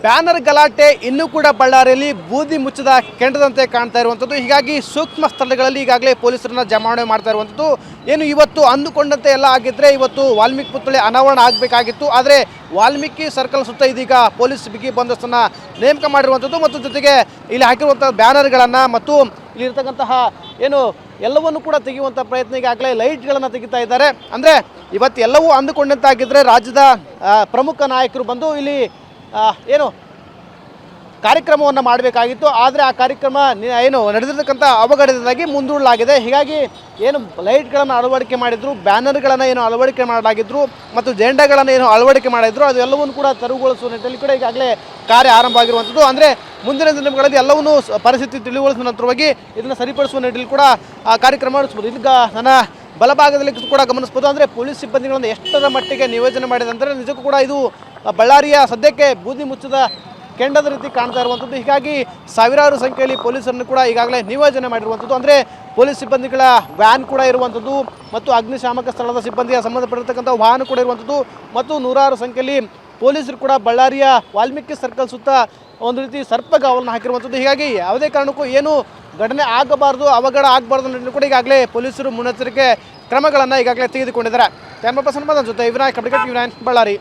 Banner ಗಲಾಟೆ ಇನ್ನೂ ಕೂಡ ಬಳ್ಳಾರಿಯಲ್ಲಿ ಬೂದಿ ಮುಚ್ಚದ ಕೆಂಡದಂತೆ ಕಾಣ್ತಾ ಇರುವಂಥದ್ದು. ಹೀಗಾಗಿ ಸೂಕ್ಷ್ಮ ಸ್ಥಳಗಳಲ್ಲಿ ಈಗಾಗಲೇ ಪೊಲೀಸರನ್ನ ಜಮಾವಣೆ ಮಾಡ್ತಾ ಇರುವಂಥದ್ದು. ಏನು ಇವತ್ತು ಅಂದುಕೊಂಡಂತೆ ಎಲ್ಲ ಆಗಿದ್ದರೆ ಇವತ್ತು ವಾಲ್ಮೀಕಿ ಪುತ್ಥಳಿ ಅನಾವರಣ ಆಗಬೇಕಾಗಿತ್ತು. ಆದರೆ ವಾಲ್ಮೀಕಿ ಸರ್ಕಲ್ ಸುತ್ತ ಇದೀಗ ಪೊಲೀಸ್ ಬಿಗಿ ಬಂದೋಬಸ್ತನ್ನು ನೇಮಕ ಮಾಡಿರುವಂಥದ್ದು ಮತ್ತು ಜೊತೆಗೆ ಇಲ್ಲಿ ಹಾಕಿರುವಂಥ ಬ್ಯಾನರ್ಗಳನ್ನು ಮತ್ತು ಇಲ್ಲಿರ್ತಕ್ಕಂತಹ ಏನು ಎಲ್ಲವನ್ನು ಕೂಡ ತೆಗೆಯುವಂಥ ಪ್ರಯತ್ನ ಈಗಾಗಲೇ ಲೈಟ್ಗಳನ್ನು ತೆಗಿತಾ ಇದ್ದಾರೆ. ಅಂದರೆ ಇವತ್ತು ಎಲ್ಲವೂ ಅಂದುಕೊಂಡಂತಾಗಿದ್ದರೆ ರಾಜ್ಯದ ಪ್ರಮುಖ ನಾಯಕರು ಬಂದು ಇಲ್ಲಿ ಏನು ಕಾರ್ಯಕ್ರಮವನ್ನು ಮಾಡಬೇಕಾಗಿತ್ತು. ಆದರೆ ಆ ಕಾರ್ಯಕ್ರಮ ಏನು ನಡೆದಿರ್ತಕ್ಕಂಥ ಅವಘಡದಿಂದಾಗಿ ಮುಂದೂಡಲಾಗಿದೆ. ಹೀಗಾಗಿ ಏನು ಲೈಟ್ಗಳನ್ನು ಅಳವಡಿಕೆ ಮಾಡಿದ್ರು, ಬ್ಯಾನರ್ಗಳನ್ನು ಏನು ಅಳವಡಿಕೆ ಮಾಡಲಾಗಿದ್ರು ಮತ್ತು ಜೆಂಡಾಗಳನ್ನು ಏನು ಅಳವಡಿಕೆ ಮಾಡಿದ್ರು ಅದು ಎಲ್ಲವನ್ನೂ ಕೂಡ ತೆರವುಗೊಳಿಸುವ ನಿಟ್ಟಿನಲ್ಲಿ ಕೂಡ ಈಗಾಗಲೇ ಕಾರ್ಯ ಆರಂಭ ಆಗಿರುವಂಥದ್ದು. ಅಂದರೆ ಮುಂದಿನ ದಿನಗಳಲ್ಲಿ ಎಲ್ಲವನ್ನೂ ಪರಿಸ್ಥಿತಿ ತಿಳಿಗೊಳಿಸಿದ ನಂತರವಾಗಿ ಇದನ್ನು ಸರಿಪಡಿಸುವ ನಿಟ್ಟಿನಲ್ಲಿ ಕೂಡ ಆ ಕಾರ್ಯಕ್ರಮ ನಡೆಸ್ಬೋದು. ಈಗ ನನ್ನ ಬಲಭಾಗದಲ್ಲಿ ಕೂಡ ಗಮನಿಸ್ಬೋದು. ಅಂದರೆ ಪೊಲೀಸ್ ಸಿಬ್ಬಂದಿಗಳನ್ನು ಎಷ್ಟರ ಮಟ್ಟಿಗೆ ನಿಯೋಜನೆ ಮಾಡಿದೆ ಅಂದರೆ ನಿಜಕ್ಕೂ ಕೂಡ ಇದು ಬಳ್ಳಾರಿಯ ಸದ್ಯಕ್ಕೆ ಬೂದಿ ಮುಚ್ಚದ ಕೆಂಡದ ರೀತಿ ಕಾಣ್ತಾ ಇರುವಂಥದ್ದು. ಹೀಗಾಗಿ ಸಾವಿರಾರು ಸಂಖ್ಯೆಯಲ್ಲಿ ಪೊಲೀಸರನ್ನು ಕೂಡ ಈಗಾಗಲೇ ನಿಯೋಜನೆ ಮಾಡಿರುವಂಥದ್ದು. ಅಂದರೆ ಪೊಲೀಸ್ ಸಿಬ್ಬಂದಿಗಳ ವ್ಯಾನ್ ಕೂಡ ಇರುವಂಥದ್ದು ಮತ್ತು ಅಗ್ನಿಶಾಮಕ ಸ್ಥಳದ ಸಿಬ್ಬಂದಿಯ ಸಂಬಂಧಪಟ್ಟಿರ್ತಕ್ಕಂಥ ವಾಹನ ಕೂಡ ಇರುವಂಥದ್ದು ಮತ್ತು ನೂರಾರು ಸಂಖ್ಯೆಯಲ್ಲಿ ಪೊಲೀಸರು ಕೂಡ ಬಳ್ಳಾರಿಯ ವಾಲ್ಮೀಕಿ ಸರ್ಕಲ್ ಸುತ್ತ ಒಂದು ರೀತಿ ಸರ್ಪಗಾವಲನ್ನು ಹಾಕಿರುವಂಥದ್ದು. ಹೀಗಾಗಿ ಯಾವುದೇ ಕಾರಣಕ್ಕೂ ಏನು ಘಟನೆ ಆಗಬಾರ್ದು, ಅವಘಡ ಆಗಬಾರ್ದು ಅನ್ನೋದನ್ನು ಕೂಡ ಈಗಾಗಲೇ ಪೊಲೀಸರು ಮುನ್ನೆಚ್ಚರಿಕೆ ಕ್ರಮಗಳನ್ನು ಈಗಾಗಲೇ ತೆಗೆದುಕೊಂಡಿದ್ದಾರೆ. ಕ್ಯಾಮರಾ ಪರ್ಸನ್ ಜೊತೆ ವಿನಾಯಕ್, ಬಳ್ಳಾರಿ.